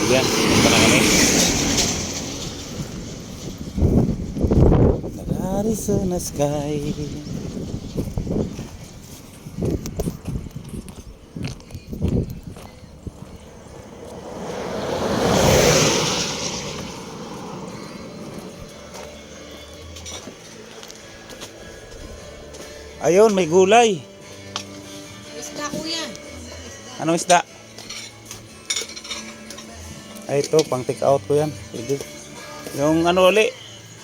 yan. Punta na kami. Arizona sky. Ayun, may gulay. Isda kuya. Anong isda? Ay, ito, pang take out ko yan. Pwede. Yung ano ulit,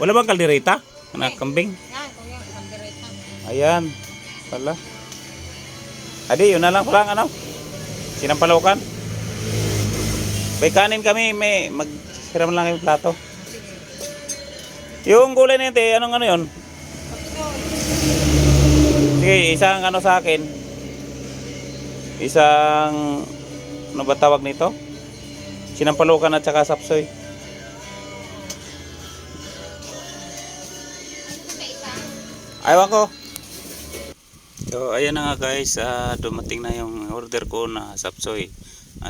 wala bang kaldereta? Anak kambing? Yan kuya, pandereta. Ayan, pala. Adi, yun na lang pala, ano? Sinampalokan. May kanin kami, may magsiram lang yung plato. Yung gulay na yun, te, anong ano yun? Sige, isang ano sa akin. Isang, ano ba tawag nito? Sinampalokan at saka sapsoy. Ayaw ko. So ayan na nga guys, dumating na yung order ko na sapsoy.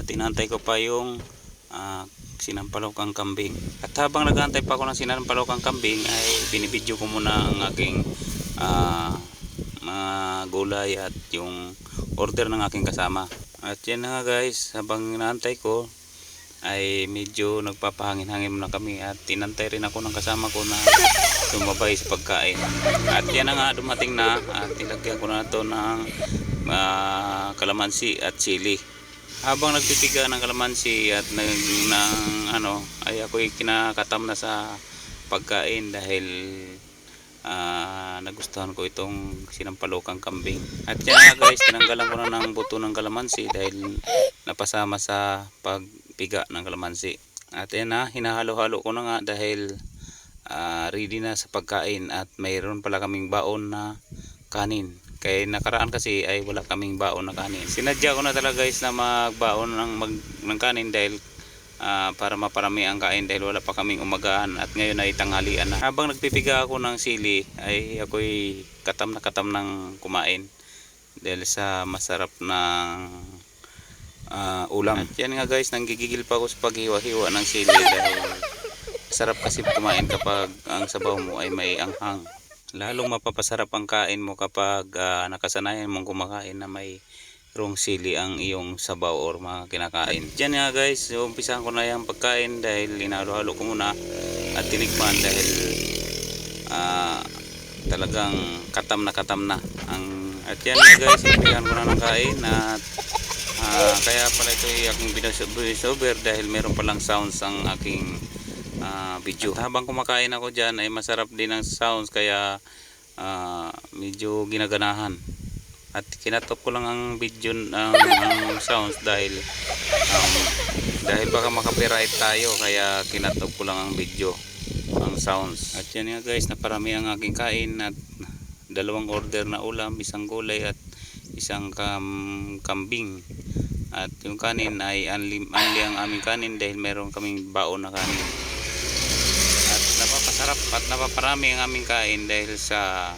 Tinantay ko pa yung sinampalokang kambing. At habang nag-aantay pa ako ng sinampalokang kambing ay binibidyo ko muna ang aking mga gulay at yung order ng aking kasama. At yan na nga guys, habang inaantay ko ay medyo nagpapahangin-hangin muna kami at tinantay rin ako ng kasama ko na sumabay sa pagkain. At yan na nga, dumating na at nilagyan ko na ito ng kalamansi at sili. Habang nagpipiga ng kalamansi at ay ako'y kinakatam na sa pagkain dahil nagustuhan ko itong sinampalokang kambing. At yan na guys, tinanggalan ko na ng buto ng kalamansi dahil napasama sa pagpiga ng kalamansi. At yan na, hinahalo-halo ko na nga dahil ready na sa pagkain at mayroon pala kaming baon na kanin. Kaya nakaraan kasi ay wala kaming baon na kanin. Sinadya ko na talaga guys na magbaon ng kanin dahil para maparami ang kain dahil wala pa kaming umagahan at ngayon ay tanghalian na. Habang nagpipiga ako ng sili ay ako'y katam ng kumain dahil sa masarap na ulam. At yan nga guys, nanggigigil pa ako sa paghiwa-hiwa ng sili dahil sarap kasi kumain kapag ang sabaw mo ay may anghang. Lalong mapapasarap ang kain mo kapag nakasanayan mong kumakain na may rong sili ang iyong sabaw or mga kinakain. Diyan nga guys, umpisahan ko na yung pagkain dahil inalo-halo ko muna at tinikman dahil talagang katam na ang. At yan nga guys, umpisahan ko na ng kain at kaya pala ito ay aking binosover dahil meron palang sounds ang aking video. Habang kumakain ako dyan ay masarap din ang sounds kaya medyo ginaganahan. At kinatop ko lang ang video ang sounds dahil baka makapiright tayo kaya kinatop ko lang ang video ang sounds. At yan nga guys, naparami ang aking kain at dalawang order na ulam, isang gulay at isang kambing. At yung kanin ay only ang aming kanin dahil meron kaming baon na kanin. At napapasarap at napaparami ang aming kain dahil sa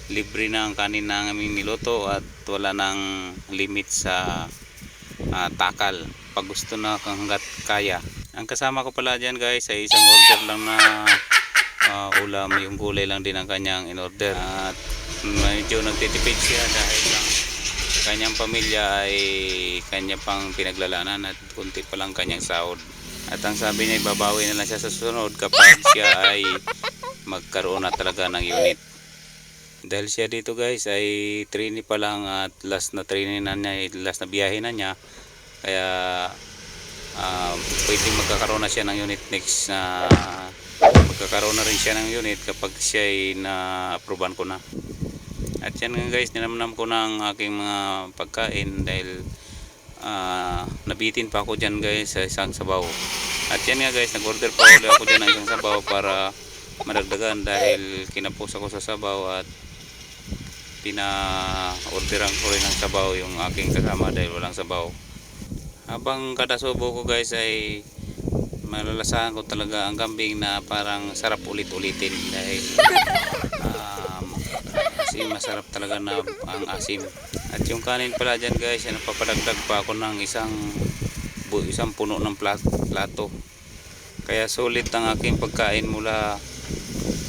libre na ang kanin na aming niluto at wala nang limit sa takal. Pag gusto na hanggat kaya. Ang kasama ko pala dyan guys ay isang order lang na ulam, yung gulay lang din ang kanyang in order. At medyo nagtitipid siya dahil lang kanyang pamilya ay kanya pang pinaglalanan at kunti pa lang kanyang sahod. At ang sabi niya, ibabawi na lang siya sa susunod kapag siya ay magkaroon na talaga ng unit. Dahil siya dito guys ay trainee pa lang at last na trainee na niya, last na biyahe na niya. Kaya pwedeng magkakaroon na siya ng unit next na magkakaroon na rin siya ng unit kapag siya ay na-approvean ko na. At yan nga guys, ninamnam ko na ang aking mga pagkain dahil nabitin pa ako dyan guys sa isang sabaw. At yan nga guys, nag-order pa ulit ako dyan ng isang sabaw para madagdagan dahil kinapos ako sa sabaw at pina-orderan ko rin ng sabaw yung aking kasama dahil walang sabaw. Habang kada subo ko guys ay malalasahan ko talaga ang kambing na parang sarap ulit-ulitin dahil asim, masarap talaga na ang asim. At yung kanin pala dyan guys, napapadagdag pa ako ng isang isang puno ng plato. Kaya sulit ang aking pagkain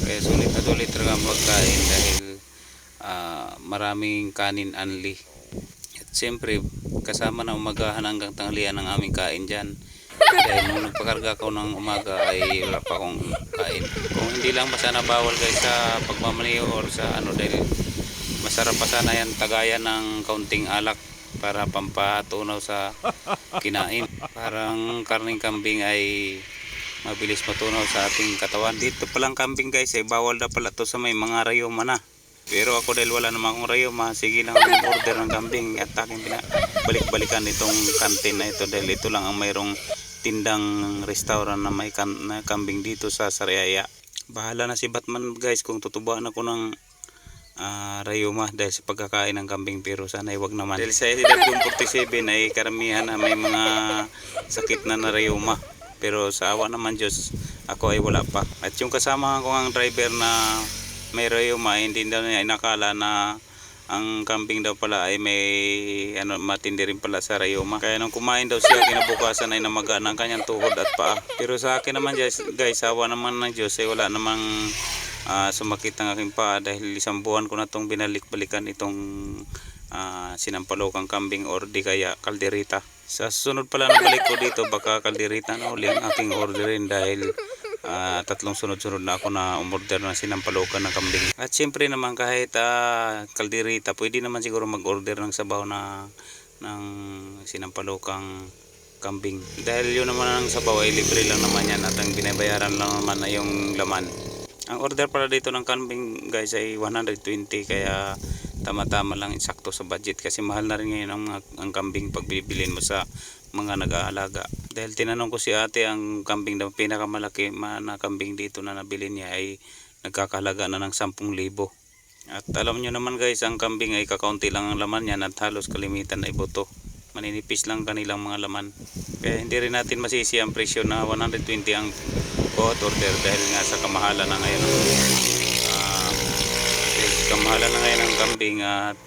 kaya sulit at ulit talaga ang pagkain dahil maraming kanin anli. At siyempre kasama na umagahan hanggang tanghalian ang aming kain dyan. Dahil nung nagpakarga ko ng umaga ay wala pa akong kain. Kung hindi lang pa sana bawal guys sa pagmamaniho or sa dahil masarap pa sana yan tagayan ng kaunting alak para pampatunaw sa kinain. Parang karning kambing ay mabilis matunaw sa ating katawan. Dito palang kambing guys ay bawal na pala to sa may mga rayuma na. Pero ako dahil wala namang akong rayuma, sige lang order ng kambing at aking balik-balikan itong kantin na ito dahil ito lang ang mayroong tindang restaurant na may kambing dito sa Sariaya. Bahala na si Batman guys kung tutubaan ako ng rayuma dahil sa pagkakain ng kambing, pero sana ay wag naman. Dahil sa edad kong 47 ay karamihan na may mga sakit na rayuma. Pero sa awa naman Diyos, ako ay wala pa. At yung kasama ko ang driver na may rayuma, hindi daw niya inakala na ang kambing daw pala ay may matindi rin pala sa rayuma. Kaya nung kumain daw siya, kinabukasan ay namaga ng kanyang tuhod at paa. Pero sa akin naman guys, awa naman ng Diyos ay wala namang sumakit ang aking paa dahil isang buwan ko na itong binalik-balikan itong sinampalokang kambing or di kaya kalderita. Sa susunod pala na balik ko dito, baka kalderita na uli ang aking orderin dahil tatlong sunod-sunod na ako na umorder na sinampalokan ng kambing. At siyempre naman kahit kalderita, pwede naman siguro mag-order ng sabaw ng sinampalokang kambing. Dahil yun naman ang sabaw ay libre lang naman yan at ang binabayaran lang naman ay yung laman. Ang order pala dito ng kambing guys ay 120, kaya tama-tama lang, insakto sa budget kasi mahal na rin ngayon ang kambing pag bibilin mo sa mga nag-aalaga. Dahil tinanong ko si ate, ang kambing daw pinakamalaki na kambing dito na nabili niya ay nagkakahalaga na ng 10,000. At alam nyo naman guys, ang kambing ay kakaunti lang ang laman yan at halos kalimitan ay buto. Maninipis lang kanilang mga laman. Kaya hindi rin natin masisi ang presyo na 120 ang bawat order dahil nga sa kamahalan na ngayon ng kambing at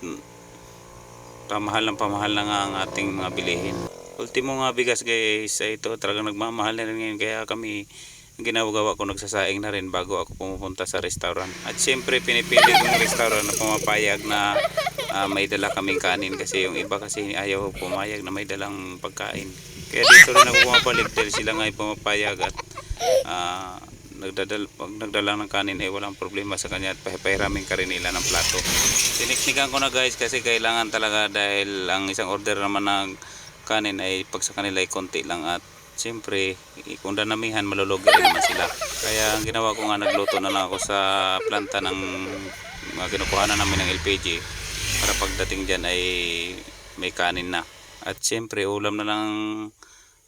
pamahal na nga ang ating mga bilihin. Ultimo nga bigas guys ay ito talagang nagmamahal na rin ngayon, kaya kami ang ginagawa ko, nagsasaing na rin bago ako pumupunta sa restaurant. At siyempre pinipili kong restaurant na pumapayag na may dala kaming kanin kasi yung iba kasi ayaw pumayag na may dalang pagkain. Kaya dito rin ako pumapalik dahil sila nga ay pumapayag at pag nagdala ng kanin ay walang problema sa kanya at pahiramin ka rin nila ng plato. Tiniknikan ko na guys kasi kailangan talaga dahil ang isang order naman ng kanin ay pag sa kanila ay konti lang at siyempre kung danamihan malulugi rin naman sila. Kaya ang ginawa ko nga, nagluto na lang ako sa planta ng kinukuhanan namin ng LPG para pagdating dyan ay may kanin na. At siyempre ulam na lang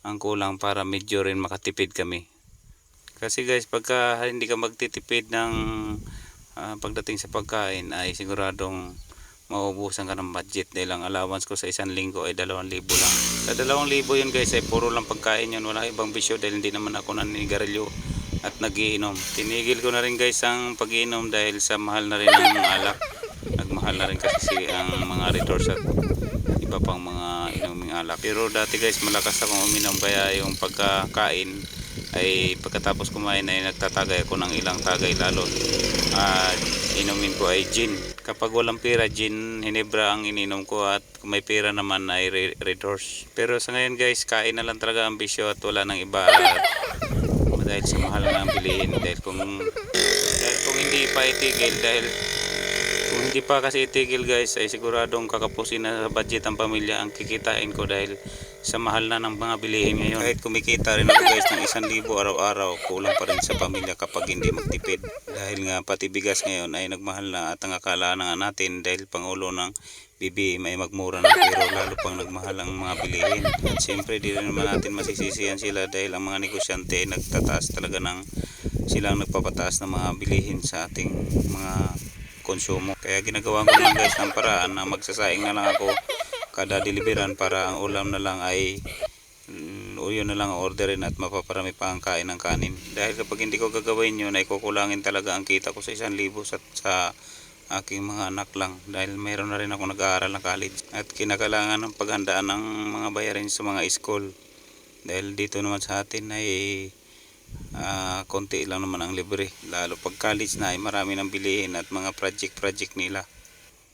ang kulang para medyo rin makatipid kami. Kasi guys, pagka hindi ka magtitipid ng pagdating sa pagkain ay siguradong mauubusan ka ng budget dahil ang allowance ko sa isang linggo ay 2,000 lang. Sa 2,000 yun guys ay puro lang pagkain yun, wala ibang bisyo dahil hindi naman ako naninigarilyo at nagiinom. Tinigil ko na rin guys ang pag-iinom dahil sa mahal na rin ang alak. Nagmahal na rin kasi ang mga resorts at iba pang mga inuming alak. Pero dati guys malakas akong uminom, kaya yung pagkakain ay pagkatapos kumain ay nagtatagay ako ng ilang tagay lalo. Inumin ko ay gin. Kapag walang pera, gin, hinebra ang ininom ko at kung may pera naman ay Red Horse. Pero sa ngayon guys, kain na lang talaga ang bisyo at wala nang iba dahil sa mahal na ang bilihin. Dahil kung hindi pa itigil, kung hindi pa kasi itigil guys ay siguradong kakapusin na sa budget ang pamilya ang kikitain ko dahil sa mahal na ng mga bilihin ngayon. Kahit kumikita rin ako guys ng 1,000 araw-araw, kulang pa rin sa pamilya kapag hindi magtipid. Dahil nga pati bigas ngayon ay nagmahal na at ang akala na natin dahil pangulo ng BBM ay magmura na, pero lalo pang nagmahal ang mga bilihin. At siyempre di rin naman natin masisisihan sila dahil ang mga negosyante ay nagtataas talaga silang nagpapataas ng mga bilihin sa ating mga konsumo. Kaya ginagawa ko lang guys ng paraan na magsasaing na lang ako kada deliveran para ang ulam na lang ay yun na lang ang orderin at mapaparami pa ang kain ng kanin. Dahil kapag hindi ko gagawin yun ay kukulangin talaga ang kita ko sa 1,000 sa aking mga anak lang dahil mayroon na rin ako nag-aaral na college at kinakailangan ng paghandaan ng mga bayarin sa mga school. Dahil dito naman sa atin ay konti lang naman ang libre. Lalo pag college na ay marami nang bilihin at mga project nila.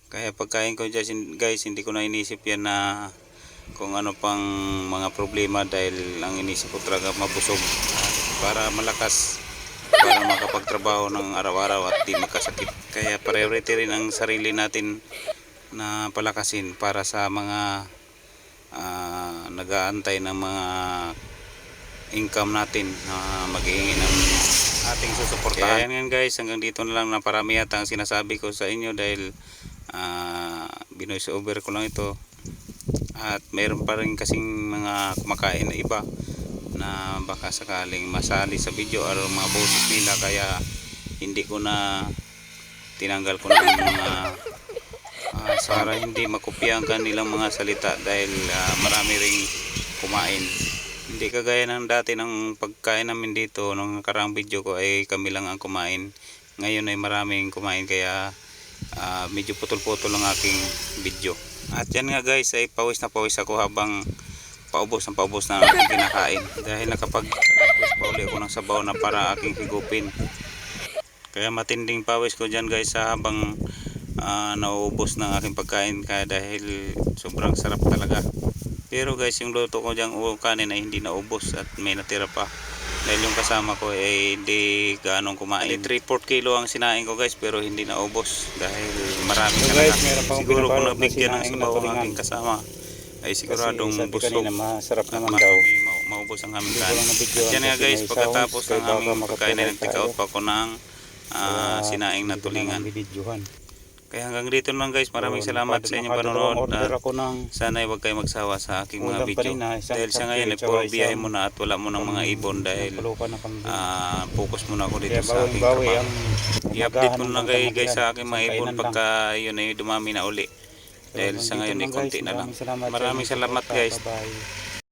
Kaya pagkain ko dyan guys, hindi ko na inisip yan na kung ano pang mga problema, dahil ang inisip ko talaga mabusog para malakas, para makapagtrabaho ng araw-araw at di magkasakit. Kaya priority rin ang sarili natin na palakasin para sa mga nag-aantay ng mga income natin na maghihingi ng ating susuportahan. Kaya yan guys, hanggang dito na lang, na parami yata ang sinasabi ko sa inyo dahil binoise over ko lang ito. At mayroon pa rin kasing mga kumakain na iba na baka sakaling masali sa video o mga boses nila, kaya hindi ko na tinanggal ko na ang mga para hindi makopya ang kanilang mga salita, dahil marami ring kumain. Hindi kagaya ng dati ng pagkain namin dito nung nakaraang video ko ay kami lang ang kumain. Ngayon ay maraming kumain, kaya medyo putol-putol ang aking video. At yan nga guys, ay pawis na pawis ako habang paubos na aking kinakain, dahil nakapag-request pa uli ako ng sabaw na para aking higupin. Kaya matinding pawis ko dyan guys habang nauubos ng aking pagkain, kaya dahil sobrang sarap talaga. Pero guys, yung luto ko dyan kanin ay hindi naubos at may natira pa, dahil yung kasama ko ay hindi ganong kumain. 3/4 kilo ang sinain ko guys, pero hindi naubos dahil marami talaga. Siguro kung nabigyan ng sabaw ang aking kasama ay siguradong busog masarap at naman daw. maubos ang aming kanin. At yan nga guys, pagkatapos ng aming pagkain ay nag-take out pa ako ng sinaing na tulingan. Kaya hanggang dito lang guys, maraming salamat sa inyong panonood at sana huwag kayo magsawa sa aking mga video. Dahil sa ngayon ay puro biyahe mo na at wala mo ng mga ibon, dahil focus muna ako dito sa aking trabaho. I-update mo na kayo guys sa aking mga ibon pagka yun ay dumami na uli. Dahil sa ngayon ay konti na lang. Maraming salamat guys.